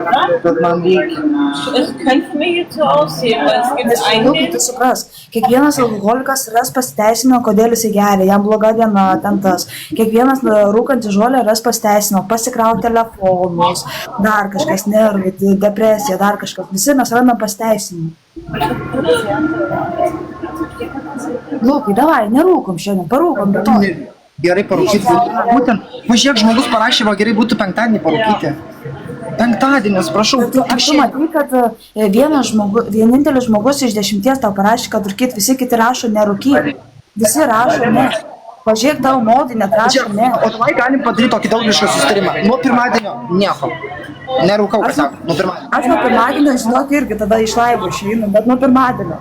Bet man reikia. Es könnte mir jetzt so aussehen, weil es gibt Lukai, tu einen, suprask, kiekvienas alkoholikas ras pasiteisinimą, kodėl jis geria, jam bloga diena, ten tas. Kiekvienas rūkantis žolę ras pasiteisinimą, pasikrauti telefonus, dar kažkas, nervai, depresija, dar kažkas. Visi mes randam pasiteisinimą. Lukai, davai, nerūkom šiandien, parūkom, bet to. Gerai parūkyti. Būtent, pažiūrėk, žmogus parašė, va gerai būtų penktadienį parūkyti. Penktadienis, prašau. Ar tu matai, kad vienintelis žmogus iš 10 tau parašė, kad rūkyt, visi kiti rašo nerūkyt. Visi rašo ne. Pažiūrėk tavo modį, net rašo ne. O davai galim padaryti tokį draugišką susitarimą. Nuo pirmadienio nieko. Nerūkau, ką sako, nuo pirmadienio. Aš nuo pirmadienio, žinok, irgi tada iš laivo išeinu, bet nuo pirmadienio.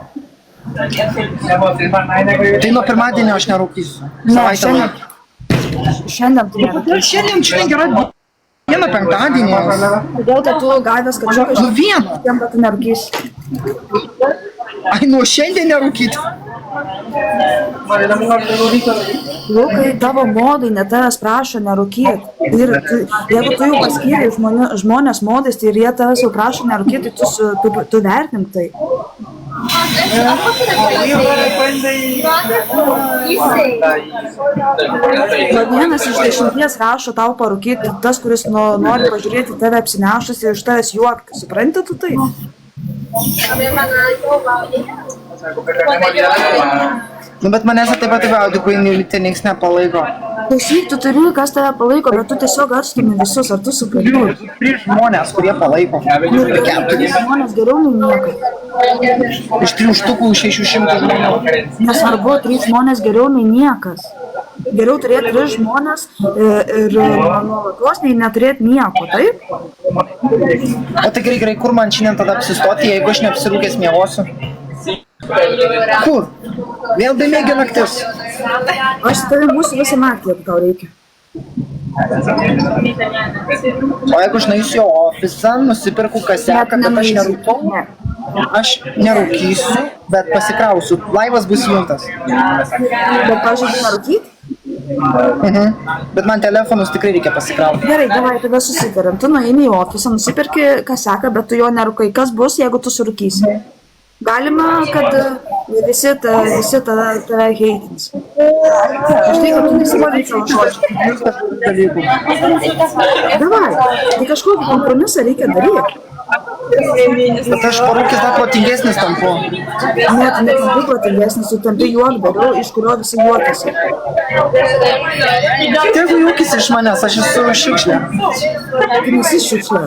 Tai nuo pirmadienio aš nerūkysiu. Ne, šiandien tu nerūkysi. Šiandien gerai. Vieną penktadienį. Todėl, kad tu gavęs, kad žinok, Nu vieną. tiem, kad tu nerūkysi. Ai, nuo šiandien nerūkyti. Lukai, tavo modai net tavęs prašo nerūkyt. Ir jeigu tu jau paskyrei žmonės modais, tai ir jie tavęs jau prašo nerūkyt, tai tu vertink tai. Vienas iš 10 rašo tau parūkyti, tas, kuris nori pažiūrėti tave apsinešus ir iš tavęs juokti. Supranti tu tai? Nu, bet manęs taip pat gaudikui tai nieks nepalaiko. Klausyk, tu turi, kas tave palaiko, bet tu tiesiog atstumi visus, ar tu supranti? 3 žmonės, kurie palaiko. Žmonės geriau nei niekas. Iš 3 štukų 600 žmonių. Nesvarbu, 3 žmonės geriau nei niekas. Geriau turėti 3 žmonės ir nuolatos nei neturėti nieko, taip? O tai gerai, kur man šiandien tada apsistoti, jeigu aš neapsirūkęs miegosiu? Kur? Vėl bemėgė naktis. Aš su tavim būsiu visą naktį, jeigu tau reikia. O jeigu aš naisiu ofisą, nusipirku kaseką, kad aš nerūkau? Aš nerūkysiu, bet pasikrausiu. Laivas bus įjungtas. Bet, pavyzdžiui, nerūkyt? Bet man telefonus tikrai reikia pasikrauti. Gerai, davai, tada susitariam. Tu nueini į ofisą, nusipirki kaseką, bet tu jo nerūkai. Kas bus, jeigu tu surūkysi? Galima, kad visi tave heitins. Aš tai, kad tu nesivarai savo žodžių. Davai, tai kažkokį kompromisą reikia daryti. Bet aš parūkęs dar protingesnis tampu. Ne, tu netampi protingesnis, tu tampi juokdariu, iš kurio visi juokiasi. Tegu juokisi iš manęs, aš esu šiukšlė. Tu nesi šiukšlė.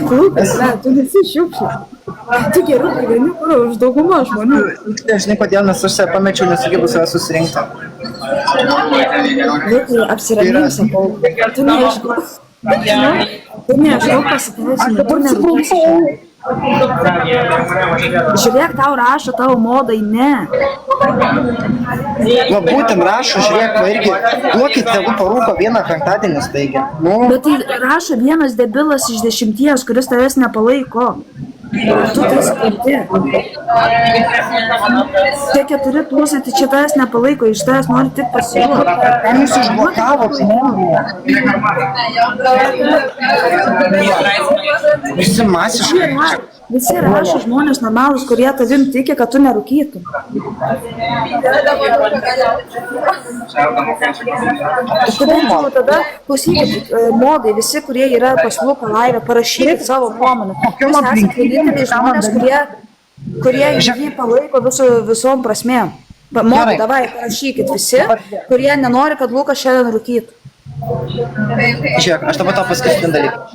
Lukas, ne, tu nesi šiukšlė. Tu geriau gyveni, kur už daugumą žmonių. Žinai, kodėl, nes aš save pamečiau, nesugebu save susirinkti. Lukai, apsiramink, sakau. Tu neieškok. Tu neieškok pasiteisinimų, tu nerūkysi. Žiūrėk, tau rašo tavo modai, ne. Va būtent rašo, žiūrėk, va irgi, duokit tegu parūko vieną penktadienį staigia. Bet tai rašo vienas debilas iš 10, kuris tavęs nepalaiko. Tu tai supranti. Tie 4 tūsai, tai čia tavęs nepalaiko, iš tavęs nori tik pasijuokti. Ten jūs užblokavo žmonių. Visi masiškai. Visi rašo žmonės normalūs, kurie tavim tiki, kad tu nerūkytum. Tada, klausykit, modai, visi, kurie yra pas Luką laivę, parašykit savo nuomonę. Jūs esate vieninteliai žmonės, kurie jį palaiko visom prasmėm. Modai, davai, parašykit visi, kurie nenori, kad Lukas šiandien rūkytų. Žiūrėk, aš dabar tau pasakysiu dalyką.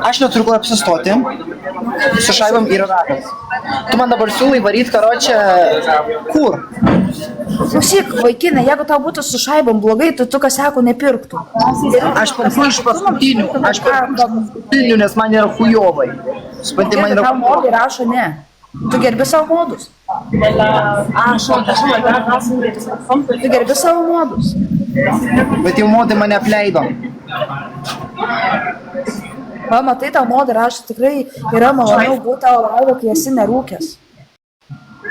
Aš neturiu kur apsistoti, su šaibom yra ratas. Tu man dabar siūlai varyt, karočią, kur? Klausyk, vaikinai, jeigu tau būtų su šaibom blogai, tu kasekų nepirktų. Aš pirkau iš paskutinių, nes man yra chujovai. Supranti, man yra tau modai rašo ne. Tu gerbi savo modus. Tu gerbi savo modus. Bet jau modai mane apleido. Va, matai, tau modai rašo, tikrai yra maloniau būti tavo laivę, kai esi nerūkęs.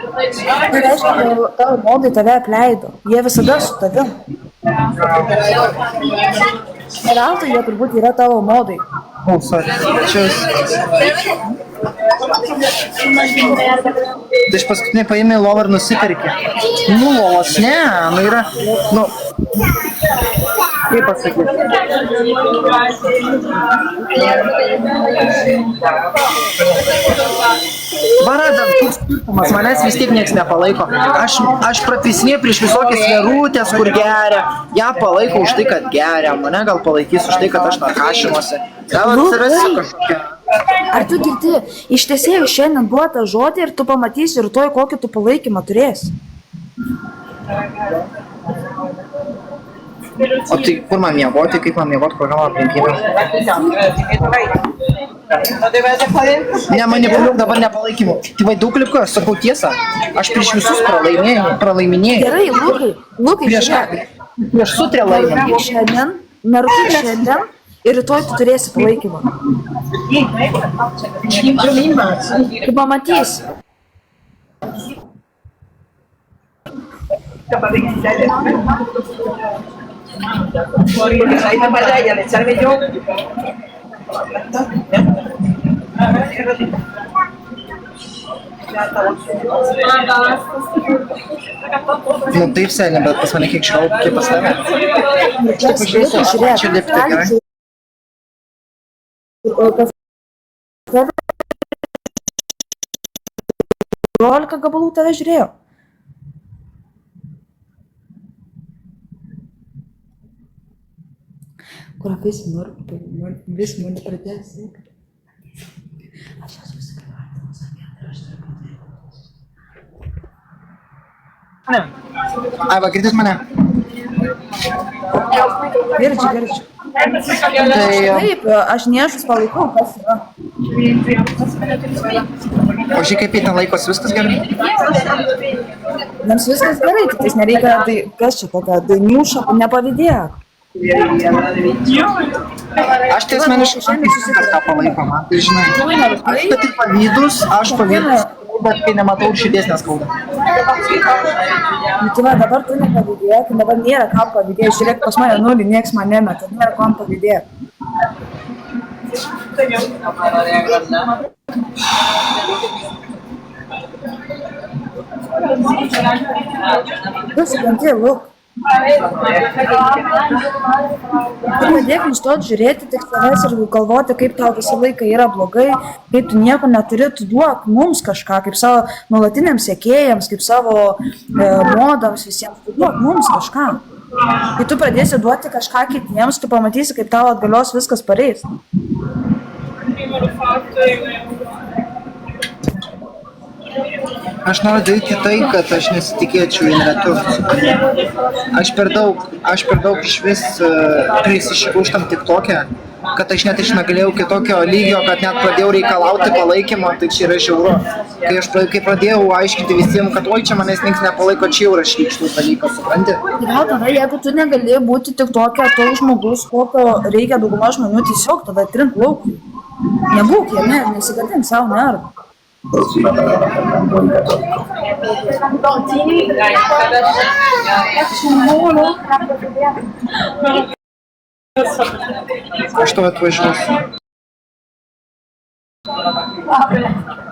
Tai reiškia, kad tavo modai tave apleido. Jie visada su tavim. Veltui jie turbūt yra tavo modai. O, sorry. Čia viskas. Tai iš paskutinį paėmė lovą ir nusipirkė. Nu, lovos, ne, nu yra, nu, kaip pasakyti. Varada, koks skirtumas, manęs vis tiek nieks nepalaiko. Aš prapisinėjau prieš visokias vierutės, kur geria. Ja palaiko už tai, kad geria. Mane gal palaikys už tai, kad aš narkašinuosi. Gal atsirasiu kažkokia. Ar tu girdi, iš tiesėjų šiandien buvo tą žodį ir tu pamatysi rytoj, kokį tu palaikymą turėsi. O tai kur man miegoti, kaip man miegoti, kokiam aplinkybėm? Nemanipuliuok dabar nepalaikymu. Tai vai daug liko, aš sakau tiesą. Aš prieš visus pralaiminėjau. Gerai, Lukai, Prieš sutrę laimę. šiandien, nerūkyk šiandien ir rytoj tu turėsi palaikymą. Tu pamatysi. Nu taip seniai, bet pas mane kiek šiol, kaip pas tave. Štai pažiūrėsiu, čia lipti gerai. Rolika gabalų tave žiūrėjo. Kur vis mane pradės siekti. Aš esu susikalbėti, sakė, ir aš turiu Ai, va, girdis mane. Girdžiu. Taip, aš niešus palaikau, kas yra. O žiūrėk, kaip jie ten laikosi, viskas gerai? Jiems viskas gerai, tik tais nereikia, tai kas čia tokia, dainiuša, nepavydėk. Aš tai asmeniškai šiandien kažką palaiko, man tai žinai. Aš kad ir pavydus, bet kai nematau širdies neskauda. Nu, tai va, dabar tu nepavydėk, dabar nėra kam pavydėti, žiūrėk, pas mane nulį, nieks man nemeta, nėra kam pavydėti. Tu supranti, Luk. Tu pradėk nustot žiūrėti tik savęs ir galvoti, kaip tau visą laiką yra blogai, kaip tu nieko neturi, tu duok mums kažką, kaip savo nuolatiniams sekėjams, kaip savo modams visiems, tu duok mums kažką. Kai tu pradėsi duoti kažką kitiems, tu pamatysi, kaip tau atgalios viskas pareis. Aš noriu daryti tai, kad aš nesitikėčiau Inretu. Aš per daug iš vis prisišikau šitam TikTok'e, kad aš net išnagalėjau kitokio lygio, kad net pradėjau reikalauti palaikymo, tai čia yra žiauru. Kai pradėjau aiškinti visiems, kad oi, čia manęs nieks nepalaiko, čia jau yra šlykštus dalykas, supranti? Gal tada, jeigu tu negali būti TikTok'e toks žmogus, kokio reikia dauguma žmonių, tiesiog tada trink laukui. Nebūk jame, nesigadink savo nervų. Aš tau atvažiuosiu.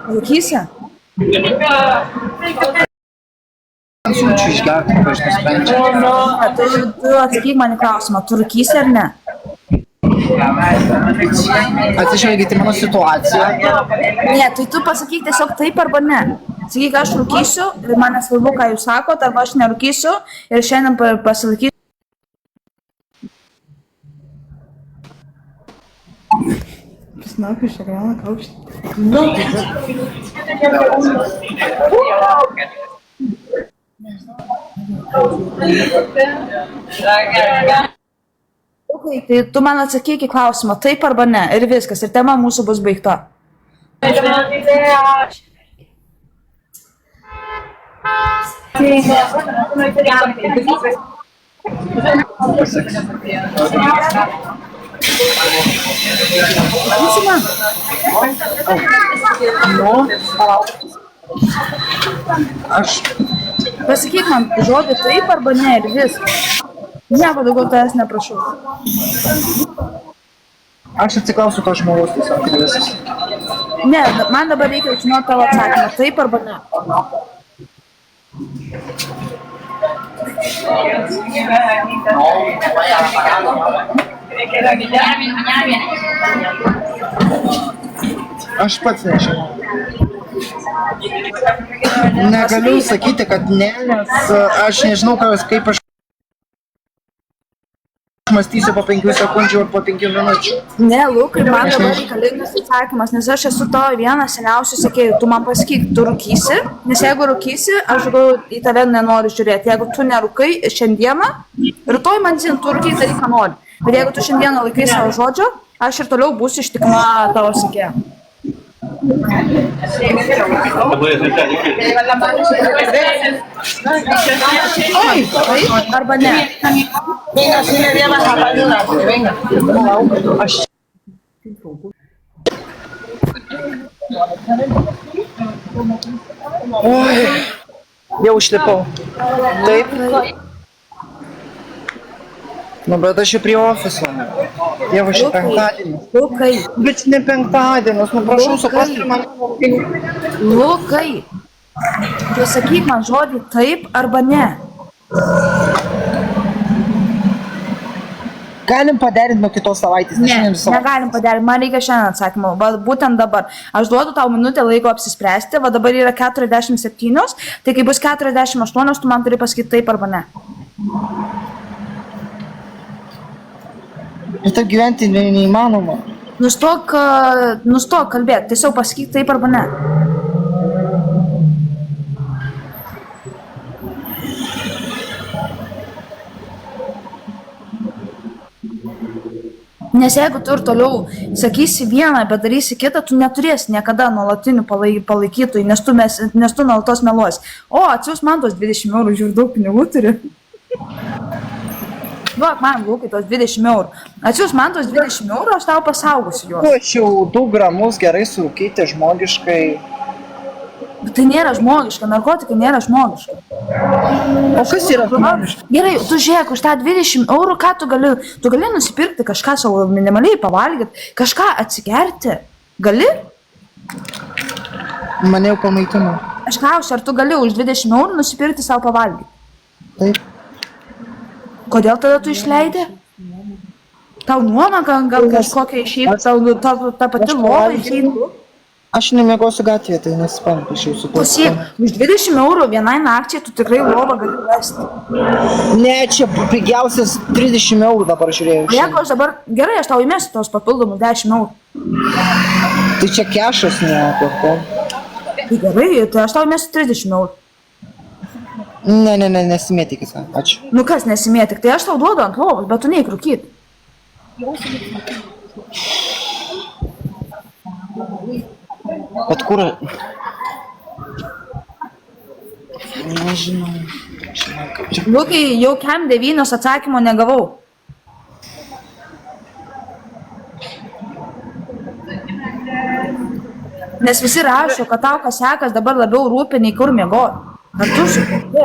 Rūkysi? Siūčiau išgerti, kai aš nusprendžiu. Tu atsakyk man į klausimą, tu rūkysi ar ne? Atsižvelgiant į mano situaciją. Ne, tai tu pasakyk tiesiog taip arba ne. Sakyk, aš rūkysiu ir man nesvarbu, ką jūs sakot, arba aš nerūkysiu ir šiandien pasilaikysiu. Pasnaukiu šią grauną kaukštį. Okay, tai tu man atsakyk į klausimą, taip arba ne, ir viskas, ir tema mūsų bus baigta. Aš Pasakyk man žodį taip arba ne, ir viskas. Nieko daugiau tavęs neprašau. Aš atsiklausiu to žmogaus tiesiog ir visas. Ne, man dabar reikia žinoti tavo atsakymą, taip arba ne. Aš pats nežinau. Negaliu sakyti, kad ne, nes aš nežinau, kaip aš mąstysiu po 5 sekundžių ar po 5 minučių. Ne, Lukai, man dabar reikalingas atsakymas, nes aš esu tavo vienas seniausių sekėjų. Tu man pasakyk, tu rūkysi, nes jeigu rūkysi, aš į tave nenoriu žiūrėti. Jeigu tu nerūkai šiandieną, rytoj man zin, tu rūkai daryk, ką nori. Bet jeigu tu šiandieną laikai savo žodžio, aš ir toliau būsiu ištikima tavo sekėja. Arba ne. Venga, si me llevas a ayudarte, venga. Oi, jau išlipau. Taip. Nu, bet aš jau prie ofiso. Dievo, šį penktadienį. Lukai, Bet ne penktadienis, nu prašau suprasti man. Lukai, tu sakyk man žodį taip arba ne. Galim paderinti nuo kitos savaitės. Ne, negalim padaryti, man reikia šiandien atsakymą, va, būtent dabar. Aš duodu tau minutę laiko apsispręsti, va dabar yra 47, tai kai bus 48, tu man turi pasakyti taip arba ne. Ir taip gyventi neįmanoma. Nustok kalbėti, tiesiog pasakyk taip arba ne. Nes jeigu tu ir toliau sakysi vieną, bet darysi kitą, tu neturėsi niekada nuolatinių palaikytojų, nes tu nuolatos meluosi. O, atsiūs man tos 20 eurų, žiūrėjau, daug pinigų turi. Duok man, Lukai, tos 20 eurų. Atsiūs man tos 20 eurų, aš tau pasaugosiu juos. Aš jau 2 gramus gerai surūkyti žmogiškai. Bet tai nėra žmogiška, narkotikai nėra žmogiška. O kas yra žmogiška? Gerai, tu žiūrėk, už tą 20 eurų, ką tu gali nusipirkti kažką savo minimaliai pavalgyti, kažką atsigerti. Gali? Mane jau pamaitino. Aš klausiu, ar tu gali už 20 eurų nusipirkti savo pavalgyti? Taip. Kodėl tada tu išleidai? Tau nuoma gal kažkokia išeitų, ta pati lova išeitų? Aš nemiegosiu gatvėje, tai nesipampyšiau su to. Klausyk, už 20 eurų vienai nakčiai tu tikrai lovą gali rasti. Ne, čia pigiausias 30 eurų dabar žiūrėjau. O jeigu aš dabar, gerai, aš tau įmesiu tos papildomus 10 eurų. Tai čia kešas, ne apie ko. Tai gerai, tai aš tau įmesiu 30 eurų. Ne, nesimėtikis, ačiū. Nu kas nesimėtik, tai aš tau duodu ant lovos, bet tu neik rūkyt. Bet kur... Nežinau. Lukai, jau kem 9 atsakymo negavau. Nes visi rašo, kad tau kas sekas dabar labiau rūpi nei kur miegoti. Ar tu supranti?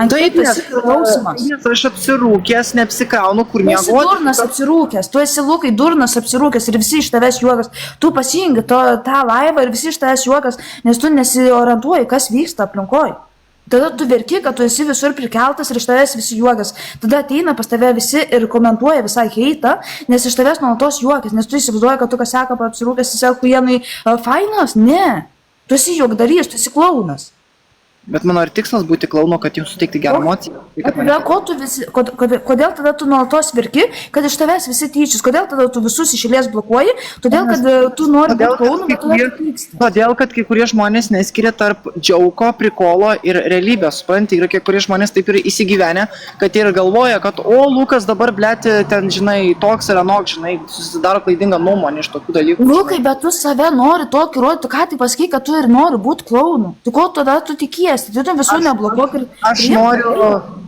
Ant kaip esi klausimas? Nes aš apsirūkęs, neapsikraunu, kur Tu esi miegoti. durnas apsirūkęs, tu esi Lukai durnas apsirūkęs ir visi iš tavęs juokas. Tu pasijungi tą laivą ir visi iš tavęs juokas, nes tu nesiorientuoji, kas vyksta aplinkoj. Tada tu verki, kad tu esi visur prikeltas ir iš tavęs visi juokas. Tada ateina pas tave visi ir komentuoja visą heitą, nes iš tavęs nuolatos juokas, nes tu įsivaizduoji, kad tu kas seka apsirūkęs, esi kuienai fainas. Ne, tu esi juokdarys, tu esi klounas. Bet mano ir tikslas būti klaunu, kad jums suteikti gerą emociją. Kodėl tada tu nuolatos verki, kad iš tavęs visi tyčius? Kodėl tada tu visus iš eilės blokuoji? Todėl, kad tu nori būti klaunu, bet tu nepyksti. Todėl, kad kai kurie žmonės neskiria tarp džiauko, prikolo ir realybės. Supranti, yra kai kurie žmonės taip ir įsigyvenę, kad ir galvoja, kad o, Lukas dabar, blėti, ten, žinai, toks ir anok, žinai, susidaro klaidingą nuomonę iš tokių dalykų. Lukai, bet tu save nori tokį rodyti, ką tai pasakai, kad tu ir nori būti klaunu. Tai ko tada tu tikiesi? Tai tu visų neblokuok ir... Aš noriu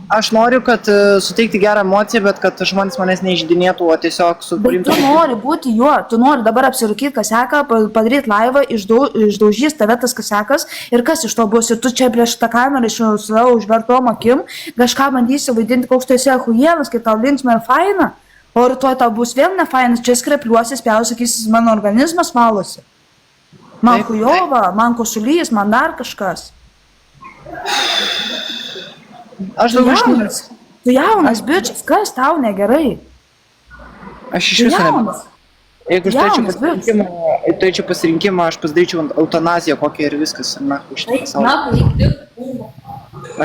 Aš noriu, kad suteikti gerą emociją, bet kad žmonės manęs neišdinėtų, o tiesiog Bet supriimtų. tu nori būti juo, tu nori dabar apsirūkyti kaseką, padaryti laivą, išdaužys tave tas kasekas ir kas iš to bus. Ir tu čia prieš tą kamerą iš savo užvertom akim kažką bandysi vaidinti, koks tu esi achujienas, kai tau linksma ir faina, o rytoj tau bus vėl nefainas, čia skrepliuosi, spjausi, sakysi, mano organizmas valosi. Man hujova, man kosulys, man dar kažkas. Aš Tu daugiau jaunas, tu jaunas bičias, kas tau negerai? Aš iš Tu viso ne. jaunas. Jeigu aš Jaunas, turėčiau pasirinkimą, aš pasidaryčiau eutanaziją kokią ir viskas. Ir nahui šitą pasaulį.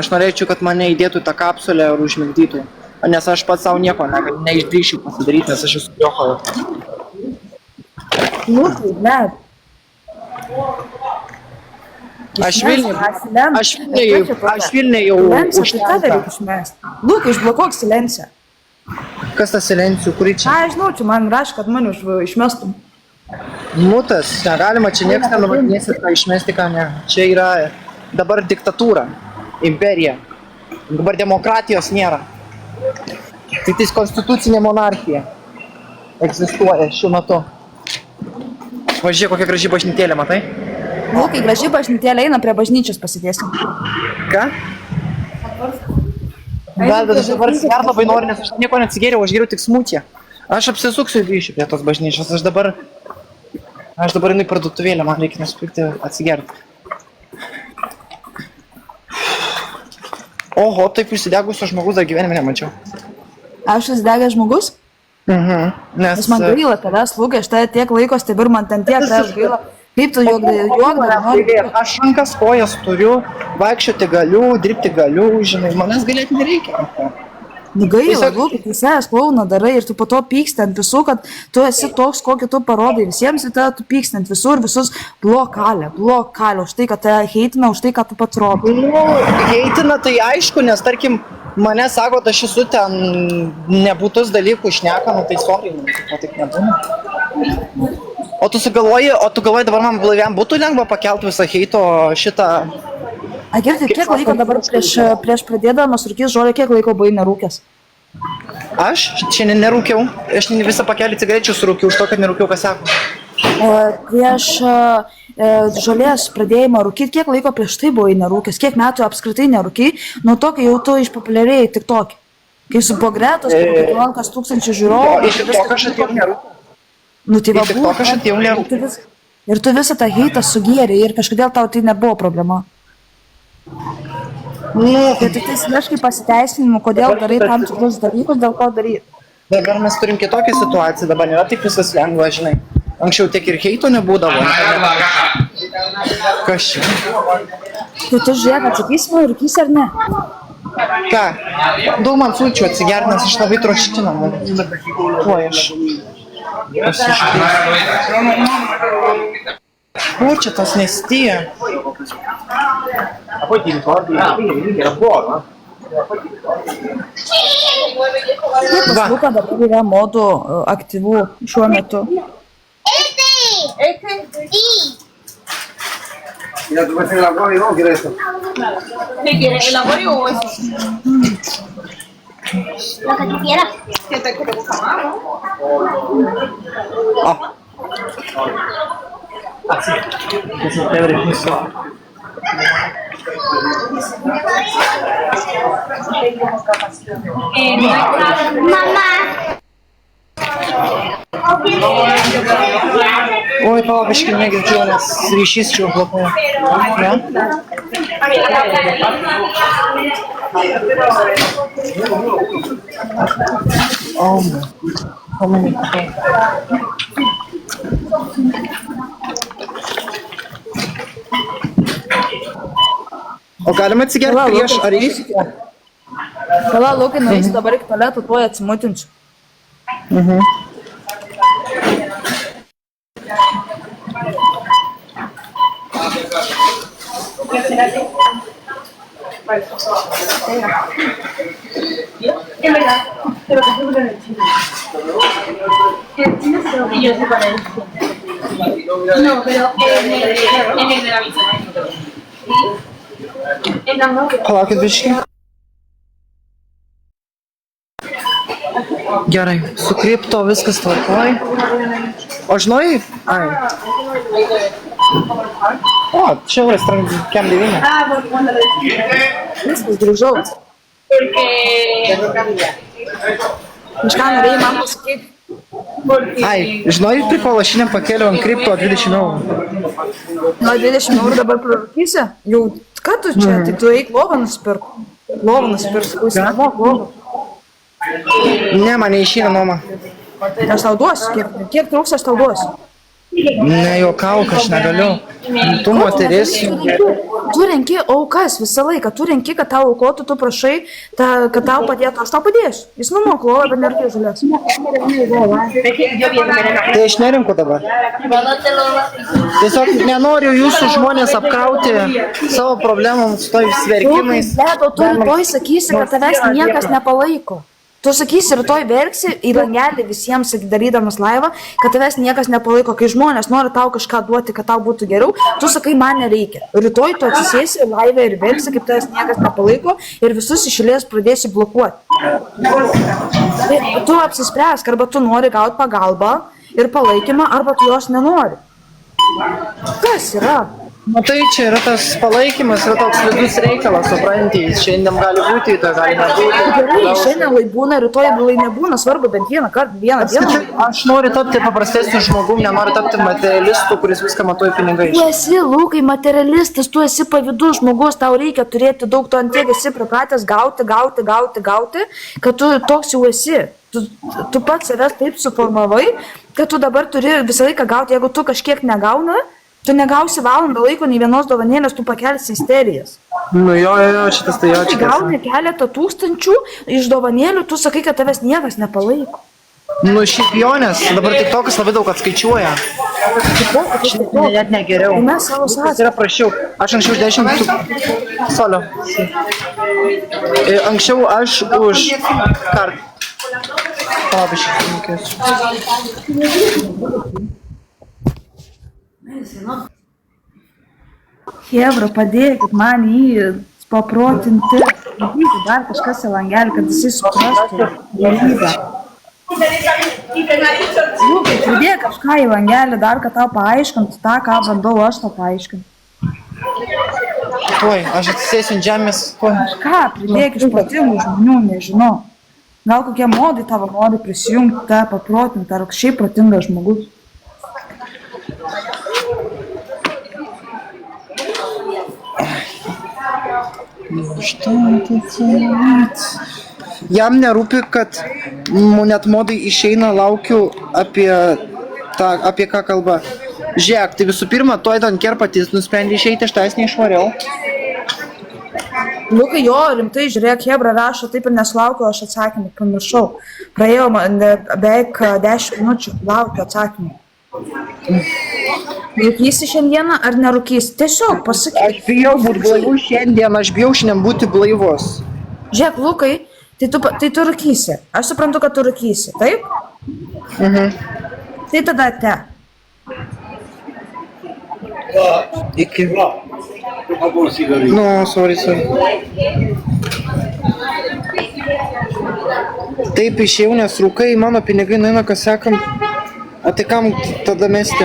Aš norėčiau, kad mane įdėtų į tą kapsulę ir užmigdytų. Nes aš pats savo nieko neišdrįšiu pasidaryti, nes aš esu joho. Lukai, ne. Aš Vilniuje jau Silencija, tai ką užtenka. daryti išmesti? Lukai, išblokuok silenciją. Kas tas silencijų, kurį čia? Ką, žinau, čia man rašė, kad mane išmestum. Mutas, negalima, čia niekas nenuvadinėsi, ką išmesti, ką ne. Čia yra dabar diktatūra, imperija. Dabar demokratijos nėra. Tik tais konstitucinė monarchija egzistuoja šiuo metu. Važiuok, kokia graži bažnytėlė, matai? Lukai, graži bažnytėlė eina prie bažnyčios pasidėsim. Ką? Bet aš dabar atsigert labai noriu, nes aš nieko neatsigėriau, aš geriau tik smūtį. Aš apsisuksiu ir grįšiu prie tos bažnyčios. Aš dabar einu į parduotuvėlę, man reikia nusipirkti atsigerti. Oho, taip užsidegusio žmogus dar gyvenime nemačiau. Aš susidegęs žmogus? Nes Nes man gaila tavęs, Lukai, aš tave tiek laiko stebiu ir man ten tiek tavęs gaila. Kaip tu juokdavai nori? aš rankas, kojas turiu, vaikščioti galiu, dirbti galiu, žinai, manęs galėti nereikia. Gaila, Tiesiog- Lukai, tu savęs klouną darai ir tu po to pyksti ant visų, kad tu esi toks, kokį tu parodai visiems ir tada tu pyksti ant visų ir visus blokalė, už tai, kad tave heitina, už tai, kad tu pats rodai. Heitina tai aišku, nes tarkim, mane sako, kad aš esu ten nebūtus dalykų šneka, nu tai sorry, nu, tai taip nebūna. O tu galvoji dabar man blaiviam būtų lengva pakelti visą heito šitą... Agirtai, kiek laiko dabar prieš pradėdamas rūkyti žolę, kiek laiko buvai nerūkęs? Aš šiandien nerūkiau, aš visą pakelį cigarečių surūkiau už to, kad nerūkiau kaseko. Prieš žolės pradėjimą rūkyti, kiek laiko prieš tai buvai nerūkęs, kiek metų apskritai nerūkiai, nuo to, kai jau tu išpopuliarėjai tik tokį. Kai su pogretos, 14 000 žiūrovų. Iš to, kad aš atėjau nerūkiau. Nu tai va Iš to, kad aš atėjau nerūkiau. Ir tu visą tą heitą sugėrei ir kažkodėl tau tai nebuvo problema. Tai tu tai ieškai pasiteisinimų, kodėl darai tam tikrus dalykus, dėl ko daryti. Dabar mes turim kitokią situaciją, dabar nėra taip visas lengva, žinai. Anksčiau tiek ir heito nebūdavo. Kas čia? Tai tu žiūrėk, atsakysime, rūkysi ar ne? Ką? Daug man sulčių atsigert, nes aš labai troškinu. Tuoj aš pasižiūrėsiu. Kur čia tas nestyja? Kiek pas Luką dabar yra modų aktyvų šiuo metu? ¿Qué quieres? ¿El apoyo o eso? Lo que tú quieras. ¿Qué te gusta más, no? Ó. Assim. Esse quebra aqui só. Mamá. Oi, palauk, biškai negirdžiu, nes ryšys čia užblokuoja. Ne? Oh, man. O galima atsigerti prieš ar įsite? Pala, Lukai, nueisi dabar iki tualeto, tuoj atsimutinsiu. Es verdad, pero que seguro en el chino. Y yo sé cuál es. No, pero en el de la visa. En la no. Palaukit biškai. Gerai, su kripto viskas tvarkoj. O žinai? Ai. O, čia jau restaurant Kem 9. Viskas, grįžau. Kažką norėjai man pasakyti. Ai, žinai, prikolą šiandien pakėliau ant kripto 20 eurų. Nuo 20 eurų dabar prarūkysi? Jau, ką tu čia? Tai tu eik lovą nusipirk. Lovą nusipirk, pusę namo, lovą. Ne, man neišeina nuoma. Aš tau duosiu, kiek trūks aš tau duosiu. Nejuokauk, aš negaliu. Tu moteris. Tu renki aukas visą laiką, tu renki, kad tau aukotų, tu prašai, kad tau padėtų, aš tau padėsiu. Jis nuomok lovą, bet nerūkė žalės. Tai aš nerinku dabar. Tiesiog nenoriu jūsų žmonės apkrauti savo problemom su tojais verkimais. Tu rytoj sakysi, kad tavęs niekas nepalaiko. Tu sakysi, rytoj verksi į langelį visiems darydamas laivą, kad tavęs niekas nepalaiko. Kai žmonės nori tau kažką duoti, kad tau būtų geriau, tu sakai, man nereikia. Rytoj tu atsisėsi į laivą ir verksi, kaip tavęs niekas nepalaiko ir visus iš eilės pradėsi blokuoti. Tu apsispręsk, arba tu nori gauti pagalbą ir palaikymą, arba tu jos nenori. Kas yra? Matai, čia yra tas palaikymas, yra toks vidus reikalas, supranti, šiandien gali būti, tai gali nebūti. Gerai, šiandien lai būna, rytoj lai nebūna, svarbu bent vieną kartą, vieną dieną. Aš noriu tapti paprastesniu žmogum, nenoriu tapti materialistu, kuris viską matuoja pinigais. Tu esi, Lukai, materialistas, tu esi pavydus žmogus, tau reikia turėti daug, tu ant tiek esi pripratęs gauti, kad tu toks jau esi. Tu pats savęs taip suformavai, kad tu dabar turi visą laiką gauti, jeigu tu kažkiek negauna, tu negausi valandą laiko nei vienos dovanėlės, tu pakelsi isterijas. Nu jo, šitas tai jo, Tu gauni keletą tūkstančių iš dovanėlių, tu sakai, kad tavęs niekas nepalaiko. Nu šiaip jonės, dabar tik tokas labai daug atskaičiuoja. Net negeriau. Tai mes savo Tas sąskaitą. yra prašiau. Aš anksčiau už 10 solio. Anksčiau aš už kartą. Palabiškai mokėsiu. Chebra, padėkit man jį paprotinti. Padėkit dar kažkas į langelį, kad jisai suprastų realybę. Lukai, pridėk kažką į langelį dar, kad tau paaiškintų tą, ką bandau aš tau paaiškinti. Oi, aš atsisėsiu ant žemės. Oi. Ką, pridėk iš protingų žmonių, nežinau. Gal kokie modai tavo nori prisijungti, tą paprotinti, ar šiaip protingas žmogus. Jam nerūpi, kad net modai išeina, laukiu apie ką kalba. Žiūrėk, tai visų pirma, toj Donker patys nusprendė išeiti, aš tais neišvariau. Lukai, jo, rimtai, žiūrėk, Hebra rašo, taip ir nesulaukiu aš atsakymų, pamiršau. Praėjau beveik 10 minučių, laukiu atsakymų. Rūkysi šiandieną ar nerūkysi? Tiesiog pasakyk. Aš bijau būti blaivus šiandien, aš bijau šiandien būti blaivus. Žiūrėk, Lukai, tai tu rūkysi. Aš suprantu, kad tu rūkysi, taip? Tai tada te. Iki. Nu, sorry. Taip išėjau, nes rūkai, mano pinigai nueina, kas sekam. O tai kam tada mesti?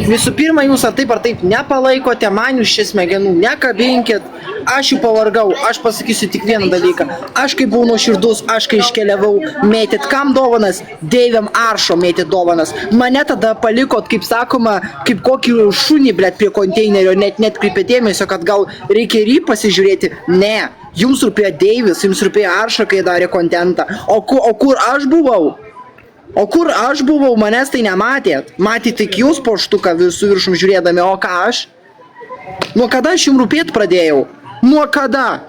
Visų pirma, jūs ar taip nepalaikote, man jūs šis smegenų nekabinkit. Aš jų pavargau, aš pasakysiu tik vieną dalyką. Aš kai buvau nuoširdus, aš kai iškeliavau, mėtyt kam dovanas, Deiviam Aršo mėtyt dovanas. Mane tada palikot, kaip sakoma, kaip kokį šunį, blet, prie konteinerio, net kreipė dėmesio, kad gal reikia ir jį pasižiūrėti. Ne, jums rūpėjo Deivis, jums rūpėjo Aršo, kai darė kontentą. O kur aš buvau? Manęs tai nematėt. Matėt tik jūs po štuką visų viršum žiūrėdami, o ką aš? Nuo kada aš jums rūpėt pradėjau? Nuo kada?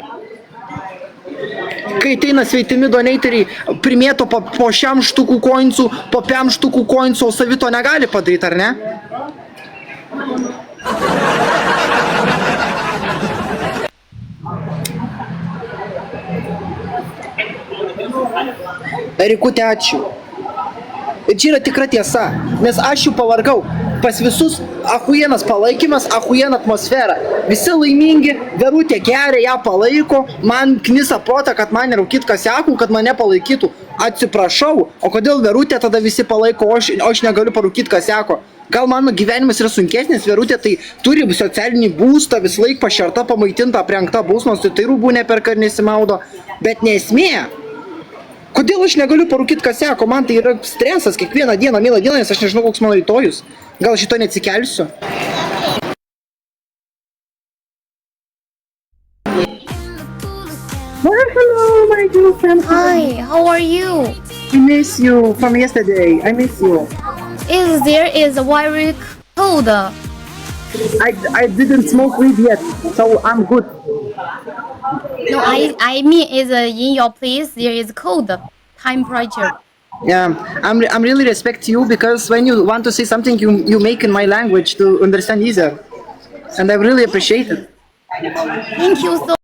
Kai ateina sveitimi doneiteriai, primėto po šiam štukų koinsų, po 5 štukų koinsų, o savi to negali padaryti, ar ne? Erikutė, ačiū. Ir čia yra tikra tiesa, nes aš jų pavargau. Pas visus achuienas palaikymas, achuiena atmosfera. Visi laimingi, Verutė geria, ją palaiko, man knisa protą, kad man nerūkyt kasiakų, kad mane palaikytų. Atsiprašau, o kodėl Verutė tada visi palaiko, o aš negaliu parūkyti kasiako? Gal mano gyvenimas yra sunkesnis, Verutė tai turi socialinį būstą, vis laik pašerta, pamaitinta, aprengta būsnos, tai rūbų neperka ir nesimaudo, bet nesmė. Kodėl aš negaliu parūkyti kasiako? Man tai yra stresas kiekvieną dieną, mielą dieną, nes aš nežinau, koks mano rytojus. Gal šito neatsikelsiu? Hello, my girlfriend. Hi, how are you? I miss you from yesterday. I miss you. There is very cold. I didn't smoke weed yet, so I'm good. No, I mean is in your place there is cold temperature. Yeah, I'm really respect you because when you want to say something, you make in my language to understand easier, and I really appreciate it. Thank you so